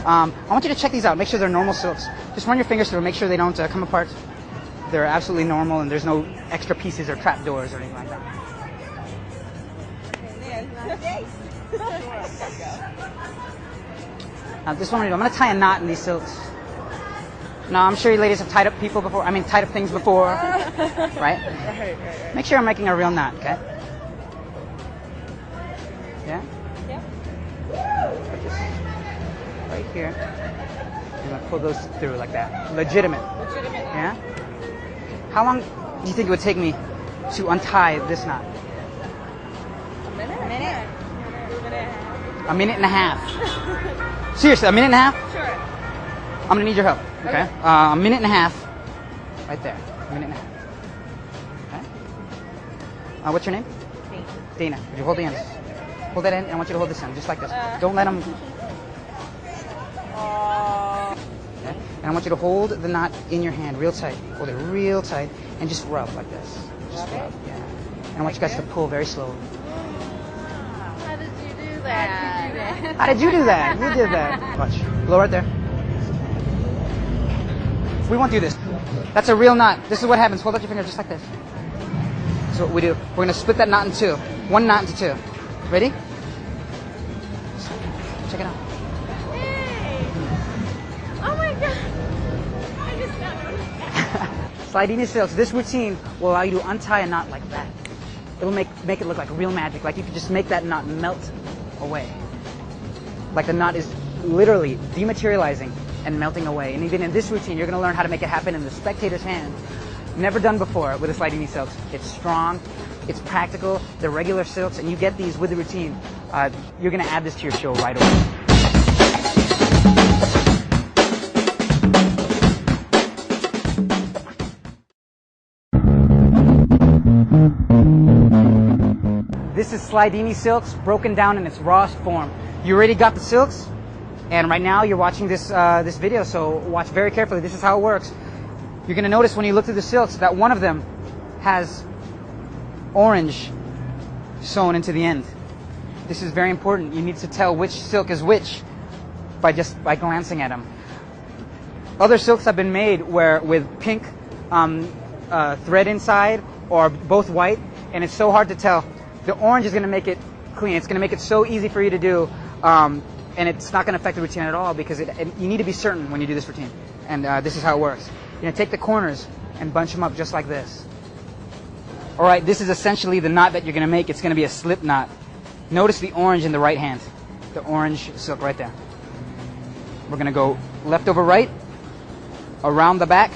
I want you to check these out. Make sure they're normal silks. Just run your fingers through, make sure they don't come apart. They're absolutely normal, and there's no extra pieces or trap doors or anything like that. Now this one, I'm going to tie a knot in these silks. Now, I'm sure you ladies have tied up people before. Tied up things before, right? Right. Make sure I'm making a real knot, okay? Yeah? Yeah. Put this right here. I'm going to pull those through like that. Legitimate. Yeah? How long do you think it would take me to untie this knot? A minute? A minute and a half. Seriously, a minute and a half? Sure. I'm going to need your help, okay? A minute and a half. Right there. A minute and a half. Okay? What's your name? Dana. Would you hold the ends? Hold that end, and I want you to hold this end, just like this. Don't let them... Okay? And I want you to hold the knot in your hand real tight. Hold it real tight, and just rub like this. Just rub, yeah. And I want you guys to pull very slowly. How did you do that? How did you do that? You did that. Watch. Blow right there. We won't do this. That's a real knot. This is what happens. Hold up your finger just like this. This is what we do. We're going to split that knot in two. One knot into two. Ready? Check it out. Hey! Oh my god! I just got Slidini silks. This routine will allow you to untie a knot like that. It will make it look like real magic. Like you could just make that knot melt away. Like the knot is literally dematerializing and melting away. And even in this routine, you're going to learn how to make it happen in the spectator's hand. Never done before with the Slidini silks. It's strong, it's practical, they're regular silks, and you get these with the routine. You're going to add this to your show right away. This is Slidini silks broken down in its rawest form. You already got the silks? And right now you're watching this this video, so watch very carefully. This is how it works. You're going to notice when you look through the silks that one of them has orange sewn into the end. This is very important. You need to tell which silk is which by glancing at them. Other silks have been made where with pink thread inside or both white, and it's so hard to tell. The orange is going to make it clean. It's going to make it so easy for you to do. And it's not going to affect the routine at all because you need to be certain when you do this routine. And this is how it works. You're going to take the corners and bunch them up just like this. All right, this is essentially the knot that you're going to make. It's going to be a slip knot. Notice the orange in the right hand. The orange silk right there. We're going to go left over right, around the back,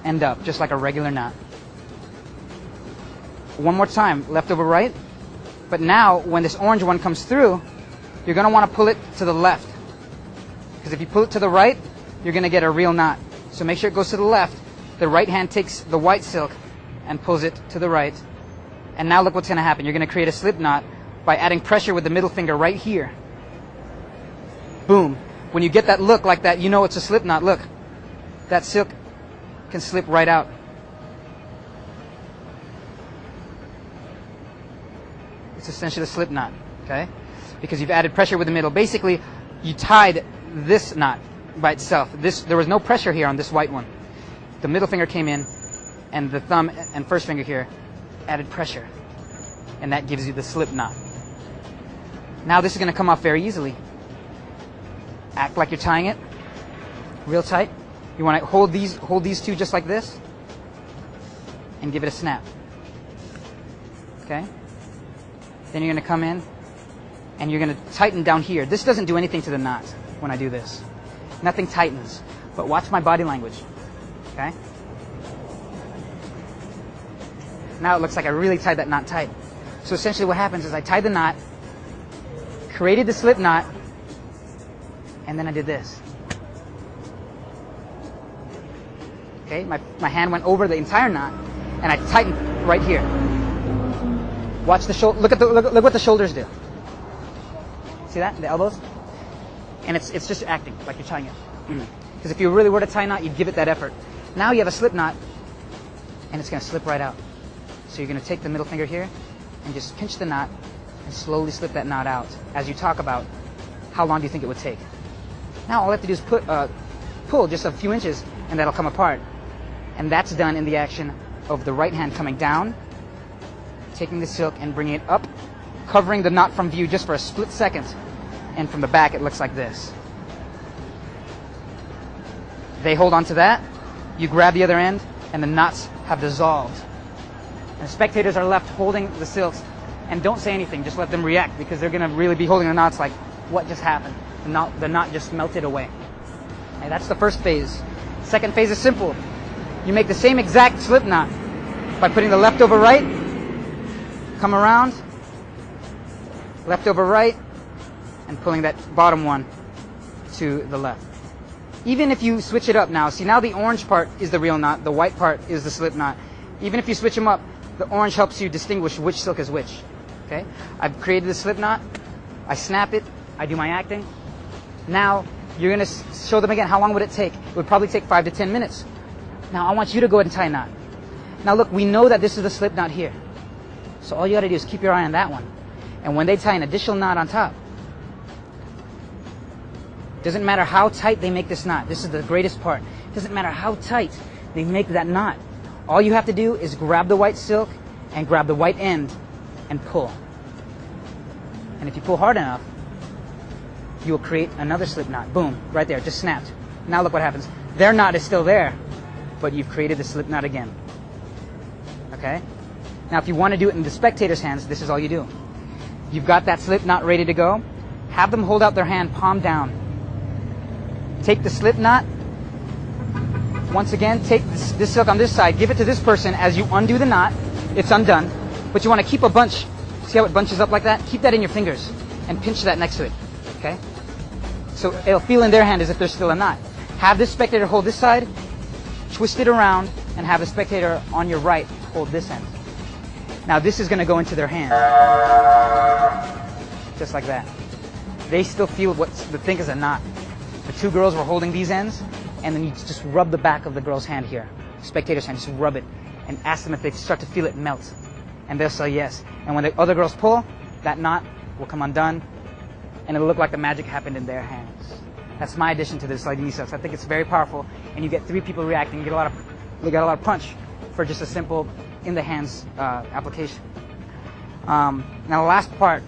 and up, just like a regular knot. One more time, left over right. But now, when this orange one comes through, you're going to want to pull it to the left. Because if you pull it to the right, you're going to get a real knot. So make sure it goes to the left. The right hand takes the white silk and pulls it to the right. And now look what's going to happen. You're going to create a slip knot by adding pressure with the middle finger right here. Boom. When you get that look like that, you know it's a slip knot. Look, that silk can slip right out. It's essentially a slip knot, okay? Because you've added pressure with the middle. Basically, you tied this knot by itself. There was no pressure here on this white one. The middle finger came in, and the thumb and first finger here added pressure. And that gives you the slip knot. Now this is going to come off very easily. Act like you're tying it, real tight. You want to hold these two just like this, and give it a snap. Okay? Then you're going to come in, and you're going to tighten down here. This doesn't do anything to the knot when I do this. Nothing tightens. But watch my body language. Okay? Now it looks like I really tied that knot tight. So essentially what happens is I tied the knot, created the slip knot, and then I did this. Okay? My hand went over the entire knot, and I tightened right here. Watch the shoulder. Look what the shoulders do. See that? The elbows? And it's just acting like you're tying it. Because if you really were to tie a knot, you'd give it that effort. Now you have a slip knot, and it's going to slip right out. So you're going to take the middle finger here and just pinch the knot and slowly slip that knot out as you talk about how long do you think it would take. Now all I have to do is pull just a few inches and that'll come apart. And that's done in the action of the right hand coming down, taking the silk and bringing it up, covering the knot from view just for a split second. And from the back it looks like this. They hold on to that, you grab the other end, and the knots have dissolved. And the spectators are left holding the silks, and don't say anything, just let them react, because they're going to really be holding the knots like, what just happened? The knot just melted away. And that's the first phase. Second phase is simple. You make the same exact slip knot by putting the left over right, come around, left over right, and pulling that bottom one to the left. Even if you switch it up now, see now the orange part is the real knot, the white part is the slip knot. Even if you switch them up, the orange helps you distinguish which silk is which. Okay? I've created the slip knot, I snap it, I do my acting. Now you're going to show them again. How long would it take? It would probably take 5 to 10 minutes. Now I want you to go ahead and tie a knot. Now look, we know that this is the slip knot here. So all you got to do is keep your eye on that one. And when they tie an additional knot on top, doesn't matter how tight they make this knot. This is the greatest part. Doesn't matter how tight they make that knot. All you have to do is grab the white silk and grab the white end and pull. And if you pull hard enough, you will create another slip knot. Boom, right there, just snapped. Now look what happens. Their knot is still there, but you've created the slip knot again. Okay? Now if you want to do it in the spectator's hands, this is all you do. You've got that slip knot ready to go. Have them hold out their hand, palm down. Take the slip knot. Once again, take this silk on this side, give it to this person as you undo the knot. It's undone. But you want to keep a bunch. See how it bunches up like that? Keep that in your fingers and pinch that next to it. Okay? So it'll feel in their hand as if there's still a knot. Have this spectator hold this side, twist it around, and have the spectator on your right hold this end. Now this is going to go into their hand. Just like that. They still feel what they think is a knot. The two girls were holding these ends, and then you just rub the back of the girl's hand here, spectator's hand, just rub it, and ask them if they start to feel it melt. And they'll say yes. And when the other girls pull, that knot will come undone, and it'll look like the magic happened in their hands. That's my addition to the Slidini silks. I think it's very powerful, and you get 3 people reacting. You get a lot of punch for just a simple in the hands application. Now the last part,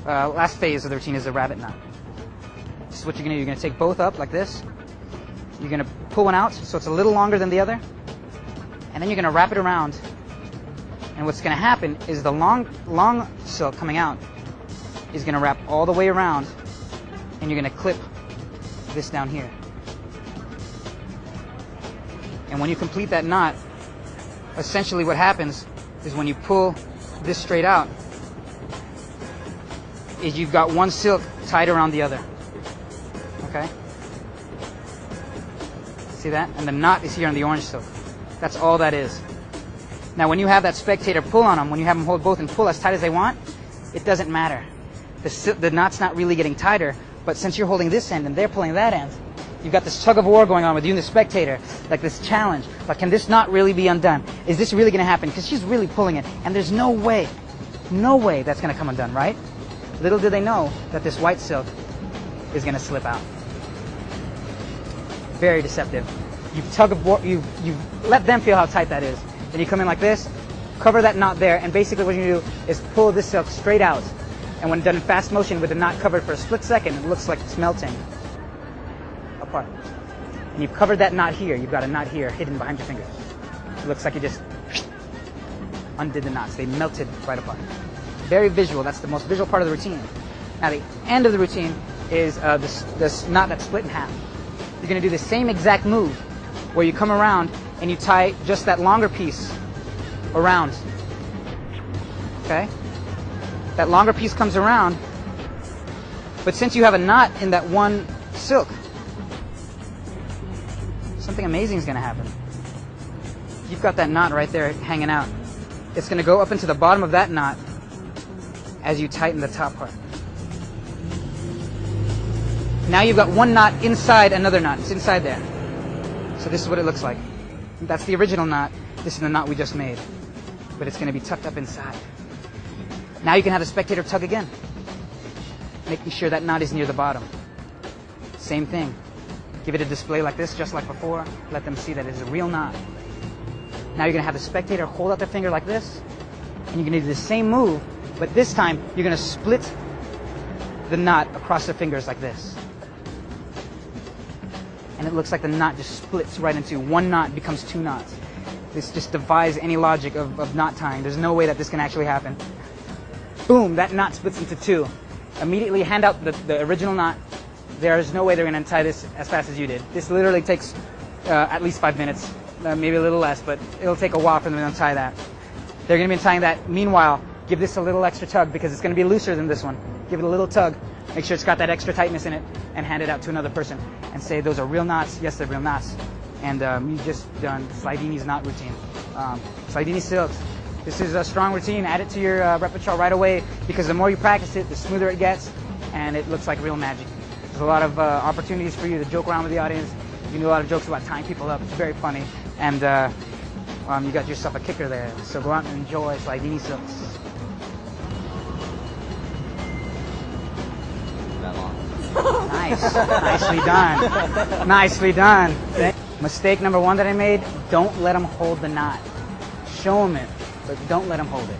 last phase of the routine is the rabbit knot. This is what you're going to do. You're going to take both up like this. You're going to pull one out so it's a little longer than the other. And then you're going to wrap it around. And what's going to happen is the long silk coming out is going to wrap all the way around. And you're going to clip this down here. And when you complete that knot, essentially what happens is when you pull this straight out, is you've got one silk tied around the other. Okay? See that? And the knot is here on the orange silk. That's all that is. Now when you have that spectator pull on them, when you have them hold both and pull as tight as they want, it doesn't matter. The knot's not really getting tighter, but since you're holding this end and they're pulling that end, you've got this tug of war going on with you and the spectator, like this challenge. Like, can this knot really be undone? Is this really going to happen? Because she's really pulling it, and there's no way that's going to come undone, right? Little do they know that this white silk is going to slip out. Very deceptive. You've let them feel how tight that is. Then you come in like this, cover that knot there, and basically what you do is pull this silk straight out. And when done in fast motion with the knot covered for a split second, it looks like it's melting apart. And you've covered that knot here. You've got a knot here hidden behind your finger. It looks like you just undid the knots. They melted right apart. Very visual. That's the most visual part of the routine. Now the end of the routine is this knot that's split in half. You're going to do the same exact move where you come around and you tie just that longer piece around. Okay? That longer piece comes around, but since you have a knot in that one silk, something amazing is going to happen. You've got that knot right there hanging out. It's going to go up into the bottom of that knot as you tighten the top part. Now you've got one knot inside another knot. It's inside there. So this is what it looks like. That's the original knot. This is the knot we just made. But it's going to be tucked up inside. Now you can have the spectator tug again, making sure that knot is near the bottom. Same thing. Give it a display like this, just like before. Let them see that it's a real knot. Now you're gonna have the spectator hold out their finger like this, and you're gonna do the same move, but this time you're gonna split the knot across their fingers like this. And it looks like the knot just splits right into one knot becomes two knots. This just defies any logic of knot tying. There's no way that this can actually happen. Boom, that knot splits into two. Immediately hand out the original knot. There's no way they're going to untie this as fast as you did. This literally takes at least 5 minutes, maybe a little less, but it'll take a while for them to untie that. They're going to be untying that. Meanwhile, give this a little extra tug because it's going to be looser than this one. Give it a little tug. Make sure it's got that extra tightness in it and hand it out to another person and say, those are real knots. Yes, they're real knots. And you just done Slidini's knot routine. Slidini silks. This is a strong routine. Add it to your repertoire right away because the more you practice it, the smoother it gets and it looks like real magic. There's a lot of opportunities for you to joke around with the audience. You can do a lot of jokes about tying people up. It's very funny. And you got yourself a kicker there. So go out and enjoy Slidini silks. Nice. Nicely done. Nicely done. Mistake number one that I made, don't let them hold the knot. Show them it, but don't let them hold it.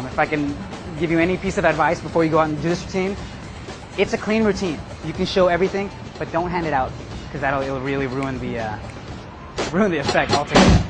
If I can give you any piece of advice before you go out and do this routine, it's a clean routine. You can show everything, but don't hand it out because it'll really ruin the effect altogether.